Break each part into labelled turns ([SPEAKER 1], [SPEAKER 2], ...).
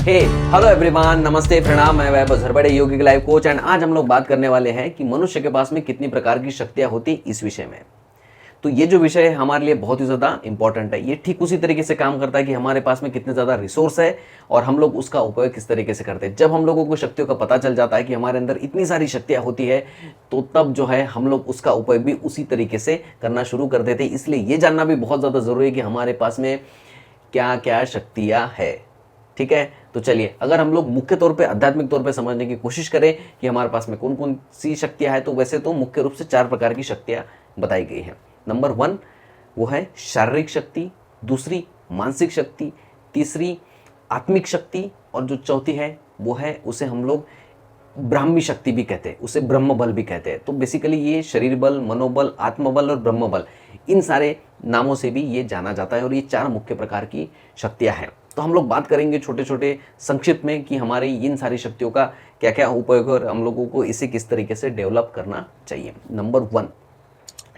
[SPEAKER 1] हे hello everyone, नमस्ते, प्रणाम। मैं वैभव झरबड़े, योगिक लाइफ कोच। एंड आज हम लोग बात करने वाले हैं कि मनुष्य के पास में कितनी प्रकार की शक्तियां होती इस विषय में। तो ये जो विषय है हमारे लिए बहुत ही ज़्यादा इंपॉर्टेंट है। ये ठीक उसी तरीके से काम करता है कि हमारे पास में कितने ज़्यादा रिसोर्स है और हम लोग उसका उपयोग किस तरीके से करते हैं। जब हम लोगों को शक्तियों का पता चल जाता है कि हमारे अंदर इतनी सारी शक्तियाँ होती है, तो तब जो है हम लोग उसका उपयोग भी उसी तरीके से करना शुरू कर देते हैं। इसलिए ये जानना भी बहुत ज़्यादा ज़रूरी है कि हमारे पास में क्या क्या शक्तियाँ है। ठीक है, तो चलिए, अगर हम लोग मुख्य तौर पे आध्यात्मिक तौर पे समझने की कोशिश करें कि हमारे पास में कौन कौन सी शक्तियां हैं, तो वैसे तो मुख्य रूप से 4 प्रकार की शक्तियां बताई गई हैं। नंबर 1 वो है शारीरिक शक्ति, दूसरी मानसिक शक्ति, तीसरी आत्मिक शक्ति, और जो चौथी है वो है उसे हम लोग ब्राह्मी शक्ति भी कहते हैं, उसे ब्रह्म बल भी कहते हैं। तो बेसिकली ये शरीर बल, मनोबल, आत्मबल और ब्रह्म बल, इन सारे नामों से भी ये जाना जाता है और ये 4 मुख्य प्रकार की शक्तियां हैं। तो हम लोग बात करेंगे छोटे छोटे संक्षिप्त में कि हमारी इन सारी शक्तियों का क्या क्या उपयोग है और हम लोगों को इसे किस तरीके से डेवलप करना चाहिए। नंबर 1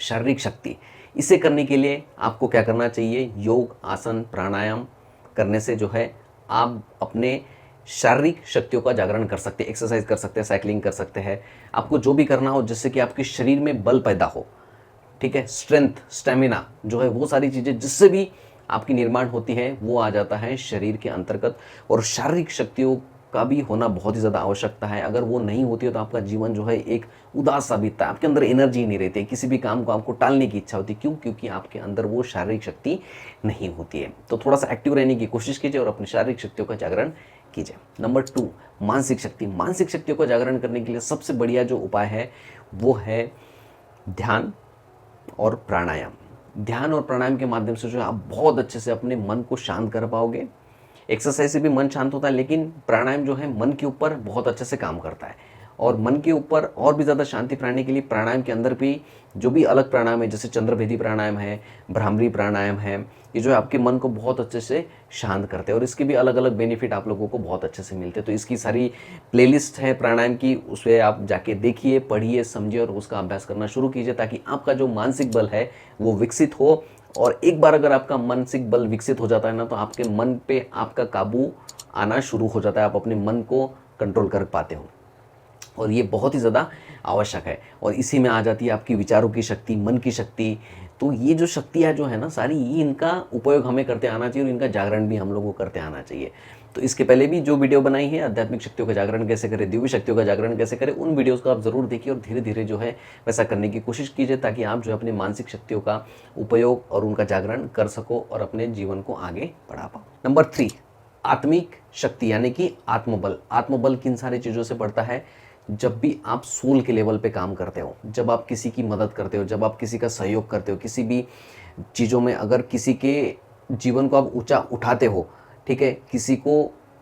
[SPEAKER 1] शारीरिक शक्ति। इसे करने के लिए आपको क्या करना चाहिए? योग, आसन, प्राणायाम करने से जो है आप अपने शारीरिक शक्तियों का जागरण कर सकते हैं। एक्सरसाइज कर सकते हैं, साइकिलिंग कर सकते हैं, आपको जो भी करना हो जिससे कि आपके शरीर में बल पैदा हो। ठीक है, स्ट्रेंथ, स्टेमिना जो है, वो सारी चीज़ें जिससे भी आपकी निर्माण होती है वो आ जाता है शरीर के अंतर्गत। और शारीरिक शक्तियों का भी होना बहुत ही ज़्यादा आवश्यकता है। अगर वो नहीं होती है तो आपका जीवन जो है एक उदास सा बीतता है, आपके अंदर एनर्जी नहीं रहती है, किसी भी काम को आपको टालने की इच्छा होती है। क्यों? क्योंकि आपके अंदर वो शारीरिक शक्ति नहीं होती है। तो थोड़ा सा एक्टिव रहने की कोशिश कीजिए और अपनी शारीरिक शक्तियों का जागरण कीजिए। नंबर 2 मानसिक शक्ति। मानसिक शक्तियों का जागरण करने के लिए सबसे बढ़िया जो उपाय है वो है ध्यान और प्राणायाम। ध्यान और प्राणायाम के माध्यम से जो है आप बहुत अच्छे से अपने मन को शांत कर पाओगे। एक्सरसाइज से भी मन शांत होता है, लेकिन प्राणायाम जो है मन के ऊपर बहुत अच्छे से काम करता है। और मन के ऊपर और भी ज़्यादा शांति पाने के लिए प्राणायाम के अंदर भी जो भी अलग प्राणायाम है, जैसे चंद्रभेदी प्राणायाम है, भ्रामरी प्राणायाम है, ये जो है आपके मन को बहुत अच्छे से शांत करते हैं और इसके भी अलग अलग बेनिफिट आप लोगों को बहुत अच्छे से मिलते हैं। तो इसकी सारी प्लेलिस्ट है प्राणायाम की, उसे आप जाके देखिए, पढ़िए, समझिए और उसका अभ्यास करना शुरू कीजिए, ताकि आपका जो मानसिक बल है वो विकसित हो। और एक बार अगर आपका मानसिक बल विकसित हो जाता है ना, तो आपके मन पे आपका काबू आना शुरू हो जाता है, आप अपने मन को कंट्रोल कर पाते हो। और ये बहुत ही ज़्यादा आवश्यक है। और इसी में आ जाती है आपकी विचारों की शक्ति, मन की शक्ति। तो ये जो शक्तियाँ जो है ना सारी, ये इनका उपयोग हमें करते आना चाहिए और इनका जागरण भी हम लोगों को करते आना चाहिए। तो इसके पहले भी जो वीडियो बनाई है, आध्यात्मिक शक्तियों का जागरण कैसे करें, दिव्य शक्तियों का जागरण कैसे करें, उन वीडियोज़ को आप ज़रूर देखिए और धीरे धीरे जो है वैसा करने की कोशिश कीजिए, ताकि आप जो है अपनी मानसिक शक्तियों का उपयोग और उनका जागरण कर सको और अपने जीवन को आगे बढ़ा पाओ। नंबर 3 आत्मिक शक्ति, यानी कि आत्मबल। आत्मबल किन सारी चीज़ों से बढ़ता है? जब भी आप सोल के लेवल पे काम करते हो, जब आप किसी की मदद करते हो, जब आप किसी का सहयोग करते हो, किसी भी चीज़ों में अगर किसी के जीवन को आप ऊंचा उठाते हो, ठीक है, किसी को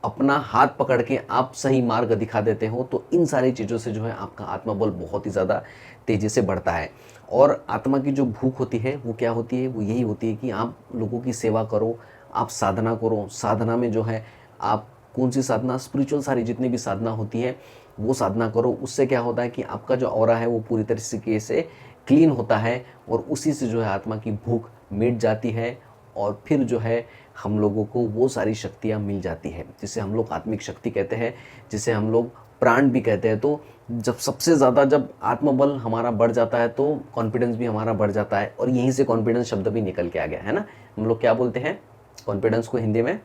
[SPEAKER 1] अपना हाथ पकड़ के आप सही मार्ग दिखा देते हो, तो इन सारी चीज़ों से जो है आपका आत्मबल बहुत ही ज़्यादा तेज़ी से बढ़ता है। और आत्मा की जो भूख होती है वो क्या होती है? वो यही होती है कि आप लोगों की सेवा करो, आप साधना करो। साधना में जो है आप कौन सी साधना? स्पिरिचुअल सारी जितनी भी साधना होती है वो साधना करो। उससे क्या होता है कि आपका जो ऑरा है वो पूरी तरीके से क्लीन होता है और उसी से जो है आत्मा की भूख मिट जाती है और फिर जो है हम लोगों को वो सारी शक्तियाँ मिल जाती है, जिसे हम लोग आत्मिक शक्ति कहते हैं, जिसे हम लोग प्राण भी कहते हैं। तो जब सबसे ज़्यादा जब आत्मबल हमारा बढ़ जाता है तो कॉन्फिडेंस भी हमारा बढ़ जाता है। और यहीं से कॉन्फिडेंस शब्द भी निकल के आ गया है ना। हम लोग क्या बोलते हैं कॉन्फिडेंस को? हिंदी में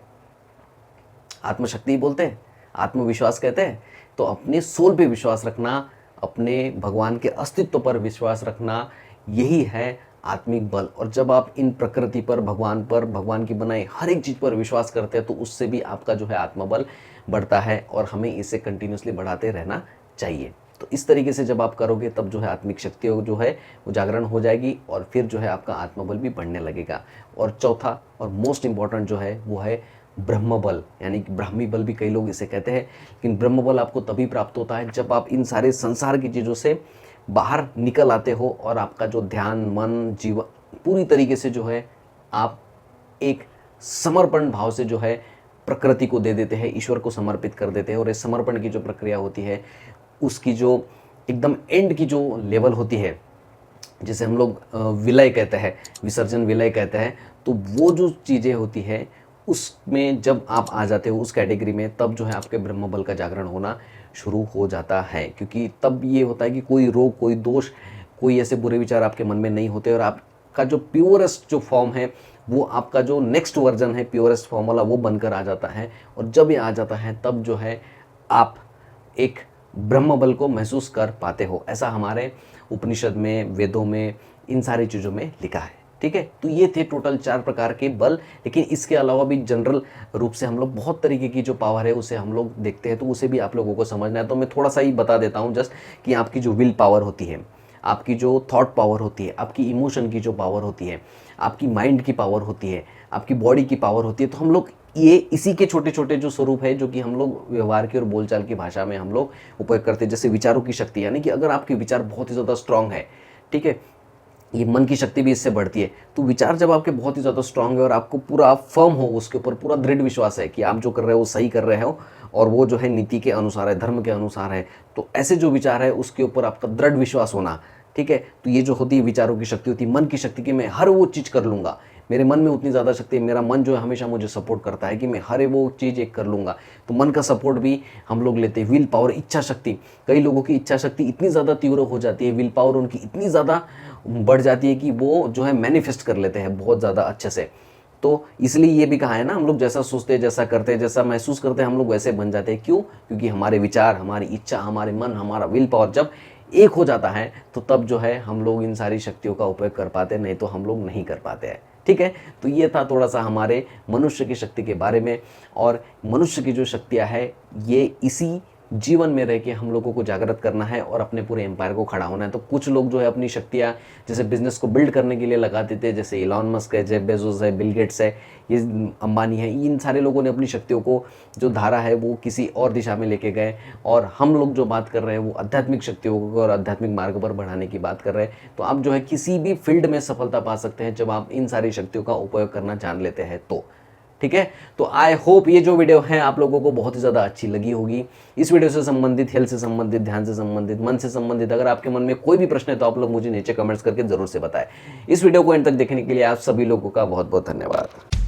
[SPEAKER 1] आत्मशक्ति बोलते हैं, आत्मविश्वास कहते हैं। तो अपने सोल पे विश्वास रखना, अपने भगवान के अस्तित्व पर विश्वास रखना, यही है आत्मिक बल। और जब आप इन प्रकृति पर, भगवान की बनाई हर एक चीज़ पर विश्वास करते हैं, तो उससे भी आपका जो है आत्मबल बढ़ता है और हमें इसे कंटिन्यूसली बढ़ाते रहना चाहिए। तो इस तरीके से जब आप करोगे तब जो है आत्मिक शक्तियों जो है वो जागरण हो जाएगी और फिर जो है आपका आत्मबल भी बढ़ने लगेगा। और चौथा और मोस्ट इम्पॉर्टेंट जो है वो है ब्रह्म बल, यानी कि ब्राह्मी बल भी कई लोग इसे कहते हैं। लेकिन ब्रह्म बल आपको तभी प्राप्त होता है जब आप इन सारे संसार की चीज़ों से बाहर निकल आते हो और आपका जो ध्यान, मन, जीवन पूरी तरीके से जो है आप एक समर्पण भाव से जो है प्रकृति को दे देते हैं, ईश्वर को समर्पित कर देते हैं। और इस समर्पण की जो प्रक्रिया होती है उसकी जो एकदम एंड की जो लेवल होती है, जिसे हम लोग विलय कहते हैं, विसर्जन विलय कहते हैं, तो वो जो चीज़ें होती है उसमें जब आप आ जाते हो उस कैटेगरी में, तब जो है आपके ब्रह्म बल का जागरण होना शुरू हो जाता है। क्योंकि तब ये होता है कि कोई रोग, कोई दोष, कोई ऐसे बुरे विचार आपके मन में नहीं होते और आपका जो प्योरेस्ट जो फॉर्म है, वो आपका जो नेक्स्ट वर्जन है प्योरेस्ट फॉर्म वाला, वो बनकर आ जाता है। और जब ये आ जाता है तब जो है आप एक ब्रह्म बल को महसूस कर पाते हो। ऐसा हमारे उपनिषद में, वेदों में, इन सारी चीज़ों में लिखा है। ठीक है, तो ये थे टोटल 4 प्रकार के बल। लेकिन इसके अलावा भी जनरल रूप से हम लोग बहुत तरीके की जो पावर है उसे हम लोग देखते हैं, तो उसे भी आप लोगों को समझना है। तो मैं थोड़ा सा ही बता देता हूँ जस्ट कि आपकी जो विल पावर होती है, आपकी जो थॉट पावर होती है, आपकी इमोशन की जो पावर होती है, आपकी माइंड की पावर होती है, आपकी बॉडी की पावर होती है। तो हम लोग ये इसी के छोटे छोटे जो स्वरूप है, जो कि हम लोग व्यवहार की और बोलचाल की भाषा में हम लोग उपयोग करते हैं। जैसे विचारों की शक्ति, यानी कि अगर आपके विचार बहुत ही ज़्यादा स्ट्रांग है, ठीक है, ये मन की शक्ति भी इससे बढ़ती है। तो विचार जब आपके बहुत ही ज़्यादा स्ट्रांग है और आपको पूरा फर्म हो, उसके ऊपर पूरा दृढ़ विश्वास है कि आप जो कर रहे हो वो सही कर रहे हो और वो जो है नीति के अनुसार है, धर्म के अनुसार है, तो ऐसे जो विचार है उसके ऊपर आपका दृढ़ विश्वास होना, ठीक है। तो ये जो होती है विचारों की शक्ति होती है, मन की शक्ति कि मैं हर वो चीज़ कर लूँगा, मेरे मन में उतनी ज़्यादा शक्ति है, मेरा मन जो है हमेशा मुझे सपोर्ट करता है कि मैं हर वो चीज़ एक कर लूँगा। तो मन का सपोर्ट भी हम लोग लेते हैं। विल पावर, इच्छा शक्ति, कई लोगों की इच्छा शक्ति इतनी ज़्यादा तीव्र हो जाती है, विल पावर उनकी इतनी ज़्यादा बढ़ जाती है कि वो जो है मैनिफेस्ट कर लेते हैं बहुत ज़्यादा अच्छे से। तो इसलिए ये भी कहा है ना, हम लोग जैसा सोचते हैं, जैसा करते हैं, जैसा महसूस करते हैं, हम लोग वैसे बन जाते हैं। क्यों? क्योंकि हमारे विचार, हमारी इच्छा, हमारे मन, हमारा विल पावर जब एक हो जाता है तो तब जो है हम लोग इन सारी शक्तियों का उपयोग कर पाते हैं, नहीं तो हम लोग नहीं कर पाते हैं। ठीक है, तो ये था थोड़ा सा हमारे मनुष्य की शक्ति के बारे में। और मनुष्य की जो शक्तियाँ है, ये इसी जीवन में रह के हम लोगों को जागृत करना है और अपने पूरे एम्पायर को खड़ा होना है। तो कुछ लोग जो है अपनी शक्तियाँ जैसे बिजनेस को बिल्ड करने के लिए लगा देते हैं, जैसे इलॉन मस्क है, जेफ बेजोस है, बिल गेट्स है, ये अंबानी है, इन सारे लोगों ने अपनी शक्तियों को जो धारा है वो किसी और दिशा में लेके गए। और हम लोग जो बात कर रहे हैं वो आध्यात्मिक शक्तियों को और आध्यात्मिक मार्ग पर बढ़ाने की बात कर रहे हैं। तो आप जो है किसी भी फील्ड में सफलता पा सकते हैं जब आप इन सारी शक्तियों का उपयोग करना जान लेते हैं तो। ठीक है, तो आई होप ये जो वीडियो है आप लोगों को बहुत ही ज़्यादा अच्छी लगी होगी। इस वीडियो से संबंधित, हेल्थ से संबंधित, ध्यान से संबंधित, मन से संबंधित अगर आपके मन में कोई भी प्रश्न है तो आप लोग मुझे नीचे कमेंट्स करके जरूर से बताएं। इस वीडियो को एंड तक देखने के लिए आप सभी लोगों का बहुत बहुत धन्यवाद।